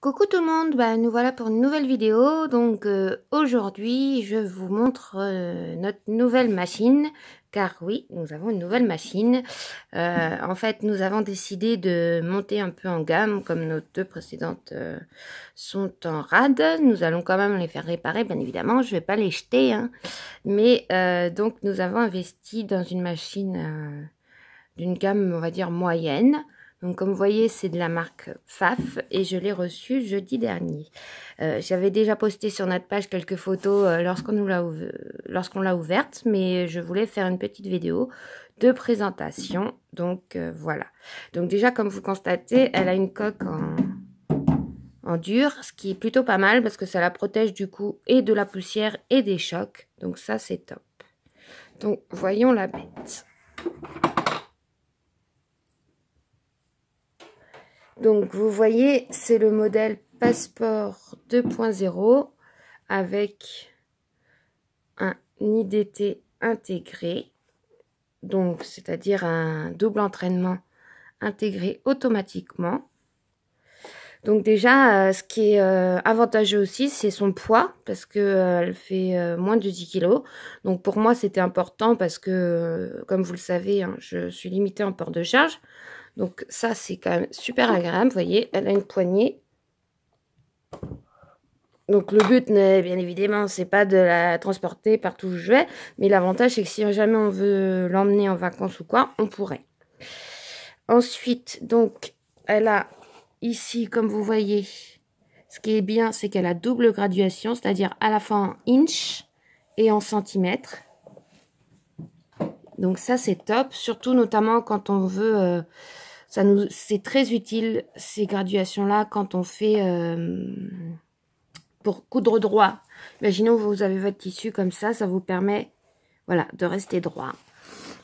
Coucou tout le monde, nous voilà pour une nouvelle vidéo. Donc aujourd'hui je vous montre notre nouvelle machine, car oui, nous avons une nouvelle machine. En fait, nous avons décidé de monter un peu en gamme, comme nos deux précédentes sont en rade. Nous allons quand même les faire réparer, bien évidemment, je ne vais pas les jeter, hein. Mais donc nous avons investi dans une machine d'une gamme, on va dire, moyenne. Donc comme vous voyez, c'est de la marque Pfaff et je l'ai reçue jeudi dernier. J'avais déjà posté sur notre page quelques photos lorsqu'on l'a ouverte, mais je voulais faire une petite vidéo de présentation. Donc voilà. Donc déjà, comme vous constatez, elle a une coque en dur, ce qui est plutôt pas mal parce que ça la protège du coup et de la poussière et des chocs. Donc ça, c'est top. Donc voyons la bête. Donc, vous voyez, c'est le modèle Passport 2.0 avec un IDT intégré. Donc, c'est-à-dire un double entraînement intégré automatiquement. Donc déjà, ce qui est avantageux aussi, c'est son poids, parce qu'elle fait moins de 10 kg. Donc pour moi, c'était important parce que, comme vous le savez, hein, je suis limitée en port de charge. Donc ça, c'est quand même super agréable. Vous voyez, elle a une poignée. Donc le but, bien évidemment, c'est pas de la transporter partout où je vais. Mais l'avantage, c'est que si jamais on veut l'emmener en vacances ou quoi, on pourrait. Ensuite, donc, elle a ici, comme vous voyez, ce qui est bien, c'est qu'elle a double graduation, c'est-à-dire à la fois en inch et en centimètres. Donc ça, c'est top, surtout notamment quand on veut... c'est très utile, ces graduations-là, quand on fait... pour coudre droit. Imaginons vous avez votre tissu comme ça vous permet, voilà, de rester droit.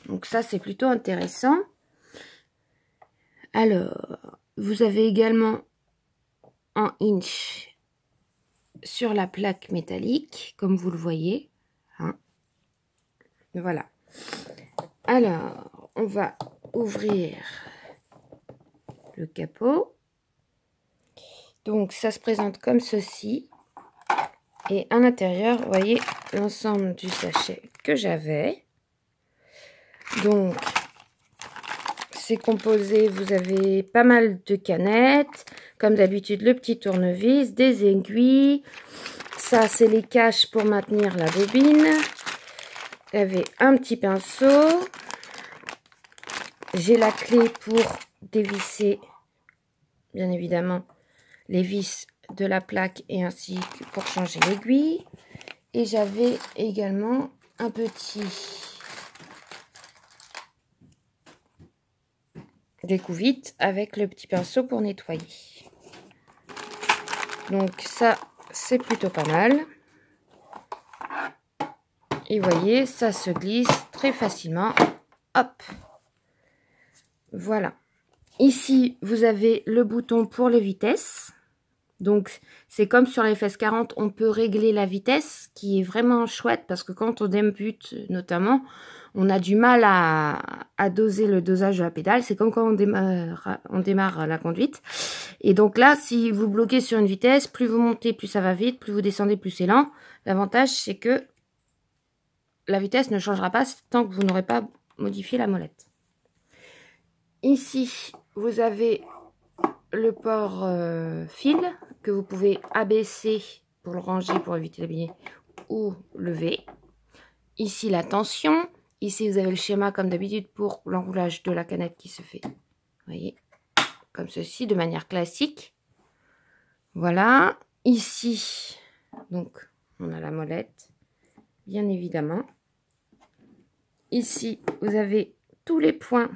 Donc ça, c'est plutôt intéressant. Alors, vous avez également en inch sur la plaque métallique, comme vous le voyez. Hein. Voilà. Alors, on va ouvrir le capot. Donc, ça se présente comme ceci. Et à l'intérieur, vous voyez l'ensemble du sachet que j'avais. Donc, c'est composé, vous avez pas mal de canettes. Comme d'habitude, le petit tournevis, des aiguilles. Ça, c'est les caches pour maintenir la bobine. Il y avait un petit pinceau. J'ai la clé pour dévisser, bien évidemment, les vis de la plaque et ainsi que pour changer l'aiguille. Et j'avais également un petit découvite avec le petit pinceau pour nettoyer. Donc ça, c'est plutôt pas mal. Et vous voyez, ça se glisse très facilement. Hop. Voilà. Ici, vous avez le bouton pour les vitesses. Donc, c'est comme sur les FS 40, on peut régler la vitesse, qui est vraiment chouette, parce que quand on débute, notamment, on a du mal à doser le dosage de la pédale. C'est comme quand on démarre la conduite. Et donc là, si vous bloquez sur une vitesse, plus vous montez, plus ça va vite, plus vous descendez, plus c'est lent. L'avantage, c'est que la vitesse ne changera pas tant que vous n'aurez pas modifié la molette. Ici, vous avez le port fil que vous pouvez abaisser pour le ranger, pour éviter d'abîmer, ou lever. Ici, la tension. Ici, vous avez le schéma comme d'habitude pour l'enroulage de la canette qui se fait. Vous voyez, comme ceci, de manière classique. Voilà. Ici, donc, on a la molette, bien évidemment. Ici, vous avez tous les points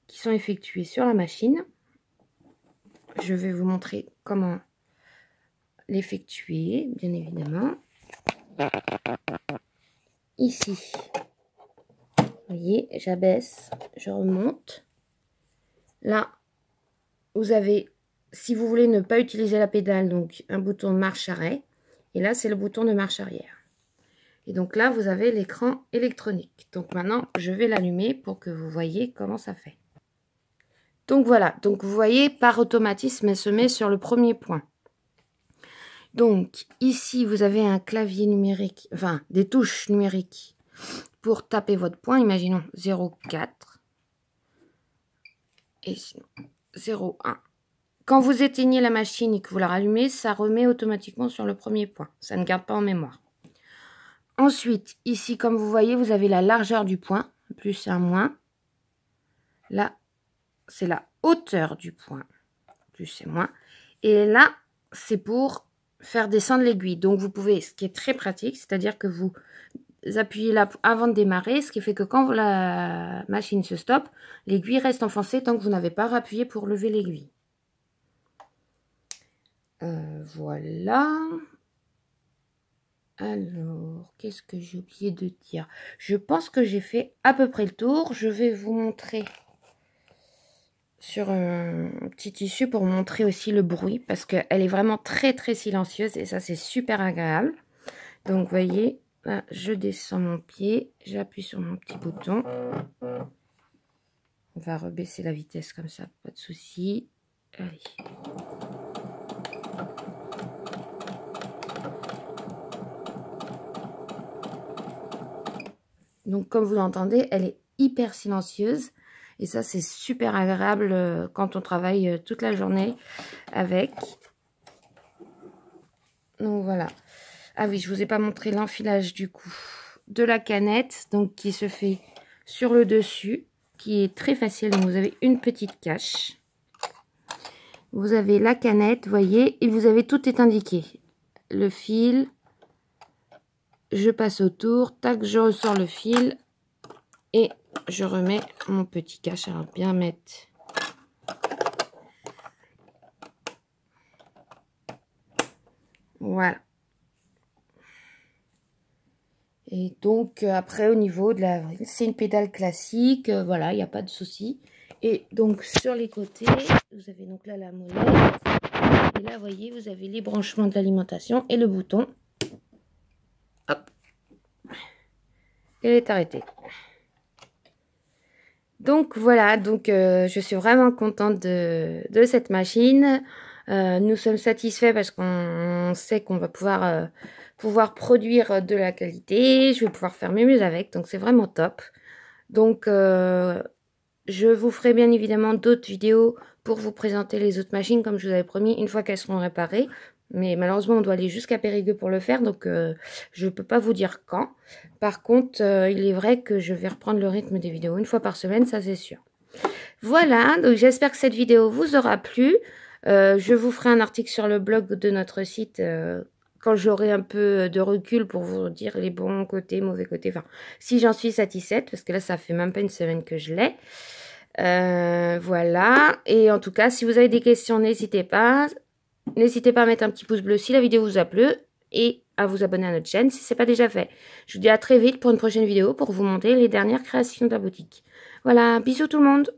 qui sont effectués sur la machine. Je vais vous montrer comment l'effectuer, bien évidemment. Ici, vous voyez, j'abaisse, je remonte. Là, vous avez, si vous voulez ne pas utiliser la pédale, donc un bouton marche-arrêt. Et là, c'est le bouton de marche arrière. Et donc là, vous avez l'écran électronique. Donc maintenant, je vais l'allumer pour que vous voyez comment ça fait. Donc voilà, donc vous voyez, par automatisme, elle se met sur le premier point. Donc ici, vous avez un clavier numérique, enfin des touches numériques pour taper votre point. Imaginons 0,4 et sinon 0,1. Quand vous éteignez la machine et que vous la rallumez, ça remet automatiquement sur le premier point. Ça ne garde pas en mémoire. Ensuite, ici, comme vous voyez, vous avez la largeur du point, plus un moins. Là, c'est la hauteur du point, plus et moins. Et là, c'est pour faire descendre l'aiguille. Donc, vous pouvez, ce qui est très pratique, c'est-à-dire que vous appuyez là avant de démarrer, ce qui fait que quand la machine se stoppe, l'aiguille reste enfoncée tant que vous n'avez pas rappuyé pour lever l'aiguille. Voilà. Alors, qu'est-ce que j'ai oublié de dire? Je pense que j'ai fait à peu près le tour. Je vais vous montrer sur un petit tissu pour montrer aussi le bruit, parce qu'elle est vraiment très très silencieuse et ça c'est super agréable. Donc, vous voyez, là, je descends mon pied, j'appuie sur mon petit bouton. On va rebaisser la vitesse comme ça, pas de souci. Allez. Donc, comme vous l'entendez, elle est hyper silencieuse. Et ça, c'est super agréable quand on travaille toute la journée avec. Donc, voilà. Ah oui, je vous ai pas montré l'enfilage du coup de la canette. Donc, qui se fait sur le dessus. Qui est très facile. Donc, vous avez une petite cache. Vous avez la canette, vous voyez. Et vous avez tout est indiqué. Le fil. Je passe autour, tac, je ressors le fil et je remets mon petit cache. Alors bien mettre. Voilà. Et donc après au niveau de la, c'est une pédale classique, voilà, il n'y a pas de souci. Et donc sur les côtés, vous avez donc là la molette. Et là, vous voyez, vous avez les branchements de l'alimentation et le bouton. Hop. Elle est arrêtée. Donc voilà, donc je suis vraiment contente de cette machine. Nous sommes satisfaits parce qu'on sait qu'on va pouvoir produire de la qualité. Je vais pouvoir faire mes muses avec, donc c'est vraiment top. Donc je vous ferai bien évidemment d'autres vidéos pour vous présenter les autres machines comme je vous avais promis une fois qu'elles seront réparées. Mais malheureusement, on doit aller jusqu'à Périgueux pour le faire, donc je ne peux pas vous dire quand. Par contre, il est vrai que je vais reprendre le rythme des vidéos une fois par semaine, ça c'est sûr. Voilà, donc j'espère que cette vidéo vous aura plu. Je vous ferai un article sur le blog de notre site quand j'aurai un peu de recul pour vous dire les bons côtés, mauvais côtés. Enfin, si j'en suis satisfaite, parce que là, ça fait même pas une semaine que je l'ai. Voilà, et en tout cas, si vous avez des questions, n'hésitez pas. N'hésitez pas à mettre un petit pouce bleu si la vidéo vous a plu et à vous abonner à notre chaîne si ce n'est pas déjà fait. Je vous dis à très vite pour une prochaine vidéo pour vous montrer les dernières créations de la boutique. Voilà, bisous tout le monde!